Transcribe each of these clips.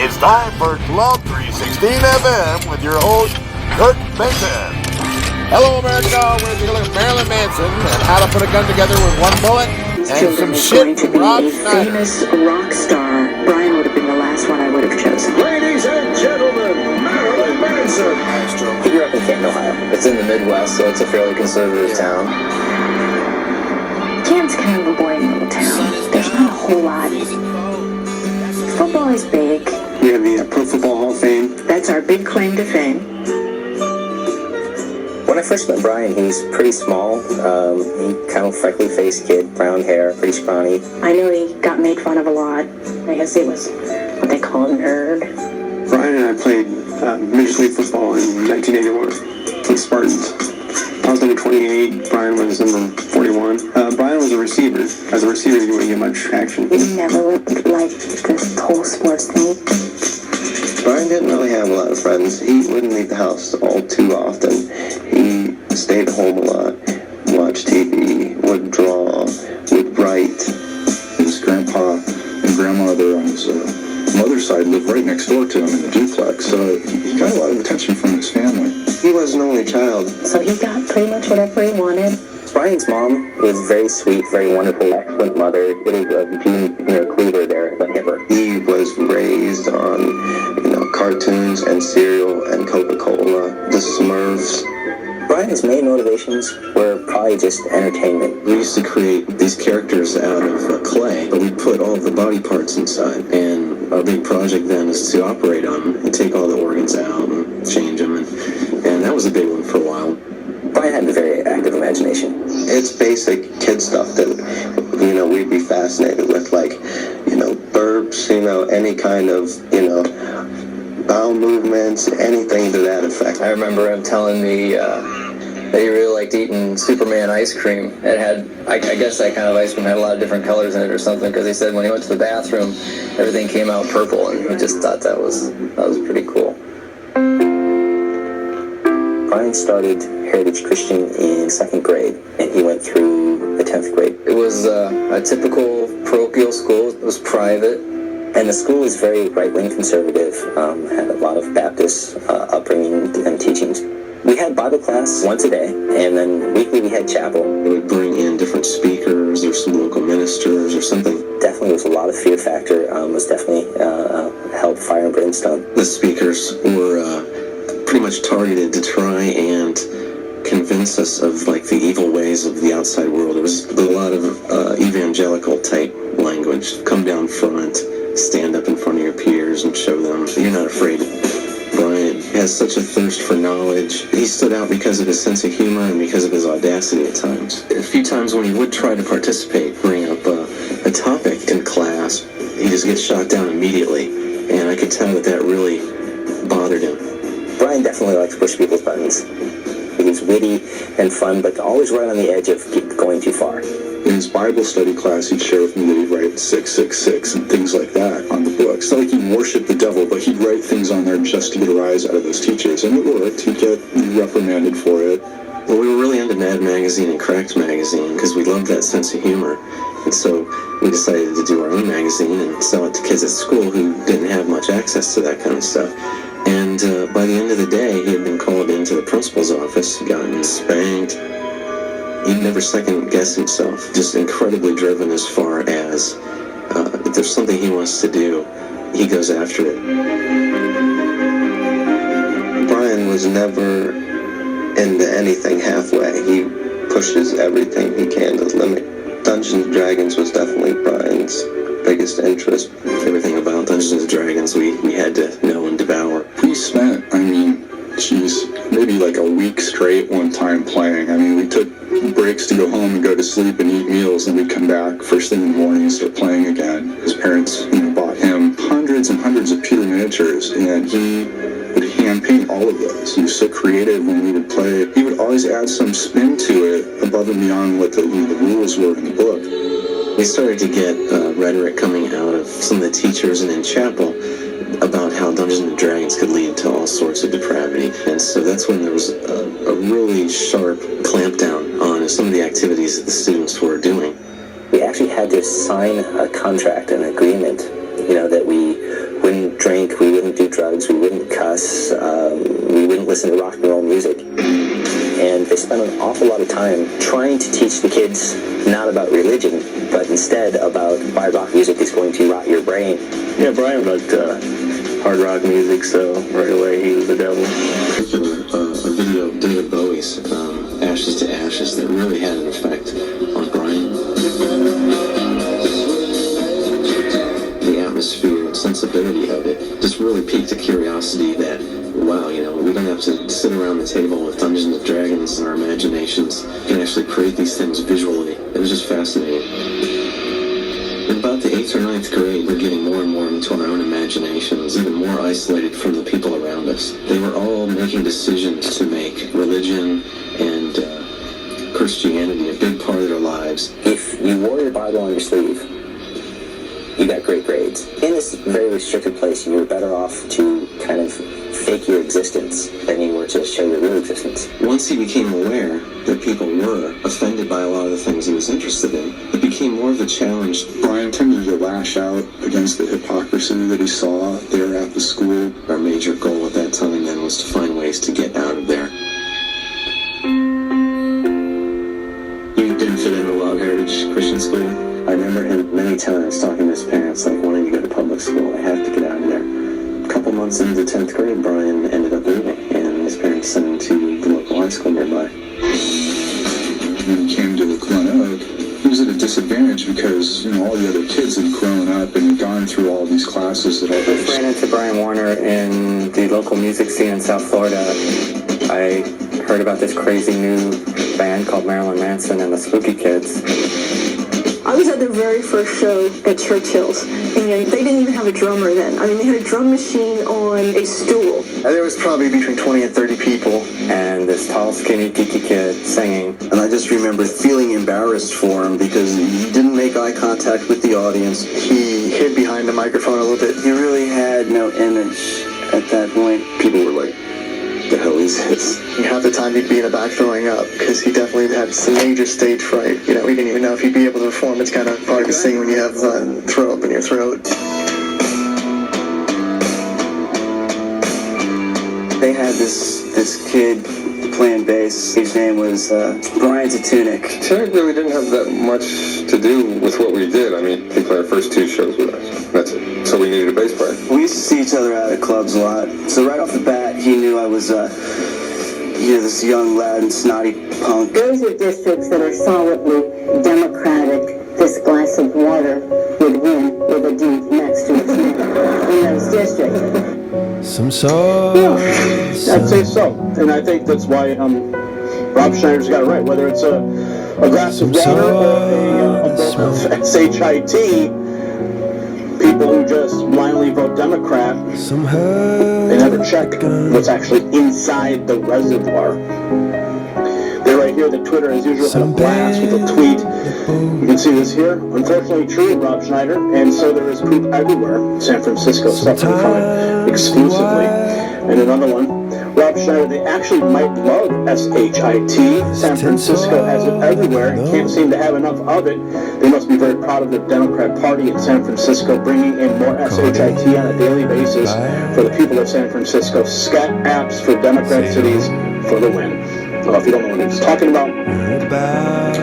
It's time for Club 316 FM with your host, Kirk Benton. Hello, America. We're going to take a look at Marilyn Manson and how to put a gun together with one bullet and some shit from Rob Schneider. Famous rock star. Brian would have been the last one I would have chosen. Ladies and gentlemen, Marilyn Manson. He grew up in Canton, Ohio. It's in the Midwest, so it's a fairly conservative town. Canton's kind of a boring little town. There's not a whole lot. Football is big. We have the Pro Football Hall of Fame. That's our big claim to fame. When I first met Brian, he's pretty small. He kind of freckly-faced kid, brown hair, pretty scrawny. I know he got made fun of a lot. I guess he was what they call a nerd. Brian and I played Major League Football in 1981 for the Spartans. I was number 28, Brian was number 41. Brian was a receiver. As a receiver, you wouldn't get much action. He never liked this whole sports thing. Brian didn't really have a lot of friends. He wouldn't leave the house all too often. He stayed home a lot, watched TV, would draw, would write. His grandpa and grandmother on his mother's side lived right next door to him in the duplex, so he got a lot of attention from his family. He was an only child. So he got pretty much whatever he wanted. Brian's mom was very sweet, very wonderful, excellent mother. Little June, Cleaver there, but hipper. He was raised on, cartoons and cereal and Coca-Cola, the Smurfs. Brian's main motivations were probably just entertainment. We used to create these characters out of clay, but we'd put all of the body parts inside. And our big project then is to operate on them and take all the organs out and change them. And that was a big one for a while. Brian had a very active imagination. It's basic kid stuff that, we'd be fascinated with, like, burps, any kind of, bowel movements, anything to that effect. I remember him telling me that he really liked eating Superman ice cream. It had, I guess that kind of ice cream had a lot of different colors in it or something, because he said when he went to the bathroom, everything came out purple, and he just thought that was pretty cool. Brian started Heritage Christian in 2nd grade, and he went through the 10th grade. It was a typical parochial school. It was private, and the school was very right-wing conservative, had a lot of Baptist upbringing and teachings. We had Bible class once a day, and then weekly we had chapel. They would bring in different speakers or some local ministers or something. Definitely was a lot of fear factor, was definitely held fire and brimstone. The speakers were pretty much targeted to try and convince us of the evil ways of the outside world. It was a lot of evangelical type language. Come down front, stand up in front of your peers and show them you're not afraid. Brian has such a thirst for knowledge. He stood out because of his sense of humor and because of his audacity at times. A few times when he would try to participate, bring up a topic in class, he just gets shot down immediately. And I could tell that really bothered him. Brian definitely likes to push people's buttons. He was witty and fun, but always right on the edge of going too far. In his Bible study class, he'd share with me that he'd write 666 and things like that on the book. It's not like he'd worship the devil, but he'd write things on there just to get a rise out of those teachers. And it worked. He'd get reprimanded for it. Well, we were really into Mad Magazine and Cracked Magazine because we loved that sense of humor. And so we decided to do our own magazine and sell it to kids at school who didn't have much access to that kind of stuff. And by the end of the day, he had been called into the principal's office, gotten spanked. He'd never second-guess himself, just incredibly driven as far as if there's something he wants to do, he goes after it. Brian was never into anything halfway. He pushes everything he can to the limit. Dungeons & Dragons was definitely Brian's biggest interest. Everything about Dungeons & Dragons we had to know and devour. We spent, maybe like a week straight one time playing. We took breaks to go home and go to sleep and eat meals, and we'd come back first thing in the morning and start playing again. His parents, bought him hundreds and hundreds of pewter miniatures, and he would hand paint all of those. He was so creative when we would play. He would always add some spin to it above and beyond what the rules were in the book. We started to get rhetoric coming out of some of the teachers and in chapel about how Dungeons & Dragons could lead to all sorts of depravity. And so that's when there was a really sharp clampdown on some of the activities that the students were doing. We actually had to sign a contract, an agreement, that we wouldn't drink drink, we wouldn't do drugs, we wouldn't cuss, we wouldn't listen to rock and roll music. And they spent an awful lot of time trying to teach the kids not about religion, but instead about why rock music is going to rot your brain. Yeah, Brian liked hard rock music, so right away he was the devil. A video of David Bowie's Ashes to Ashes that really had an effect on Brian. The atmosphere and sensibility of it just really piqued a curiosity that, wow, you know, we don't have to sit around the table with Dungeons and Dragons in our imaginations. We can actually create these things visually. It was just fascinating. In about the 8th or 9th grade, we're getting more and more into our own imaginations, even more isolated from the people around us. They were all making decisions to make religion and Christianity a big part of their lives. If you wore your Bible on your sleeve, you got great grades. In this very restricted place, you were better off to kind of fake your existence than you were to show your real existence. Once he became aware that people were offended by a lot of the things he was interested in, it became more of a challenge. Brian tended to lash out against the hypocrisy that he saw there at the school. Our major goal at that time then was to find ways to get out of there. You didn't fit in the Log Heritage Christian School? I remember him many times talking to his parents, like wanting to go to public school. I have to get out of there. A couple months into 10th grade, Brian ended up moving, and his parents sent him to the local high school nearby. When he came to Glen Oak, he was at a disadvantage because, you know, all the other kids had grown up and had gone through all these classes that all I ran into Brian Warner in the local music scene in South Florida. I heard about this crazy new band called MARYLIN, MANSON and the Spooky Kids. I was at their very first show at Churchill's, and they didn't even have a drummer then. I mean, they had a drum machine on a stool. There was probably between 20 and 30 people, and this tall, skinny, geeky kid singing. And I just remember feeling embarrassed for him because he didn't make eye contact with the audience. He hid behind the microphone a little bit. He really had no image at that point. People were like, the hell is this? Half the time he'd be in the back throwing up because he definitely had some major stage fright. You know, we didn't even know if he'd be able to perform. It's kind of hard to sing when you have throw up in your throat. They had this kid playing bass. His name was Brian Tunic. Tunic really didn't have that much to do with what we did. I mean, he played our first 2 shows with us. That's it. So we needed a bass player. We used to see each other out at clubs a lot. So right off the bat, he knew I was, this young, loud, and snotty punk. Those are districts that are solidly Democratic. This glass of water would win with a D next to its name in those districts. Yeah, I'd say so. And I think that's why Rob Schneider's got it right. Whether it's a glass of water or a bowl of SHIT, people who just blindly vote Democrat, they never check what's actually inside the reservoir. They're right here, the Twitter as usual had a blast with a tweet. You can see this here. Unfortunately true, Rob Schneider, and so there is poop everywhere. San Francisco suffering from it exclusively. And another one, Rob Schneider, they actually might love SHIT. San Francisco has it everywhere and can't seem to have enough of it. They must be very proud of the Democrat Party in San Francisco bringing in more SHIT on a daily basis for the people of San Francisco. Scat apps for Democrat cities for the win. Well, if you don't know what he's talking about,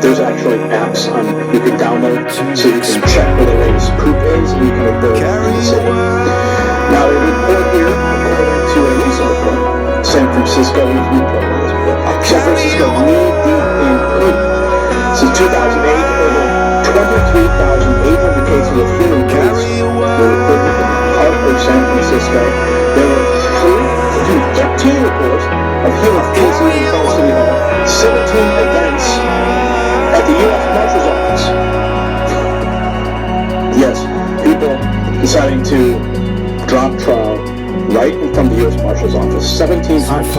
there's actually apps you can download so you can check where the latest poop is and you can observe the city. Now, a report here, according to a recent report, San Francisco report. San Francisco knee-deep in poop. Since 2008, over 23,800 cases of human waste were reported in part of San Francisco. There were 13 reports of human feces in front of City Hall, 17 events at the U.S. Marshal's Office. Yes, people deciding to drop trial right in front of the U.S. Marshal's Office, 17 times.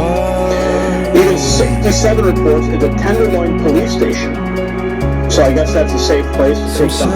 Even 67 reports at the Tenderloin police station. So I guess that's a safe place to take some.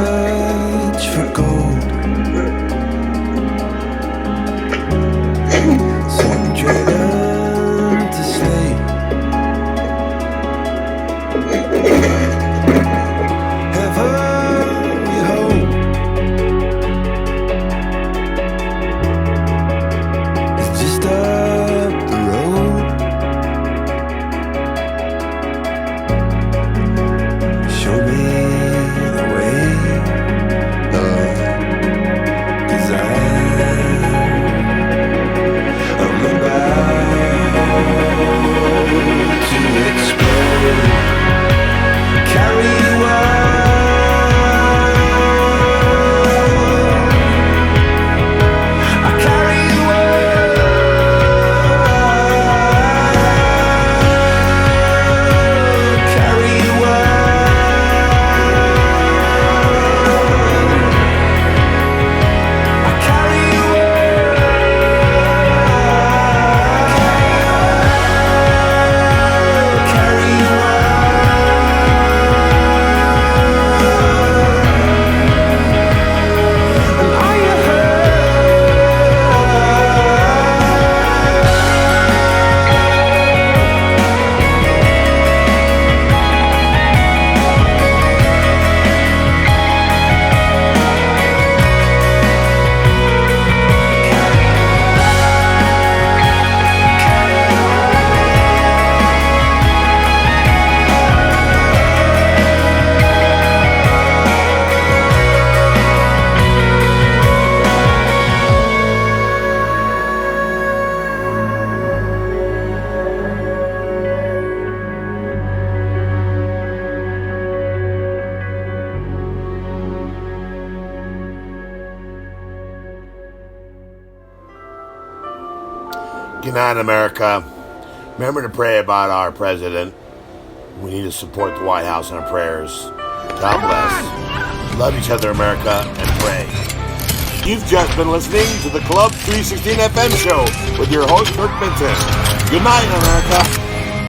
Good night, America. Remember to pray about our president. We need to support the White House in our prayers. God bless. Love each other, America, and pray. You've just been listening to the Club 316 FM show with your host, Kirk Benton. Good night, America.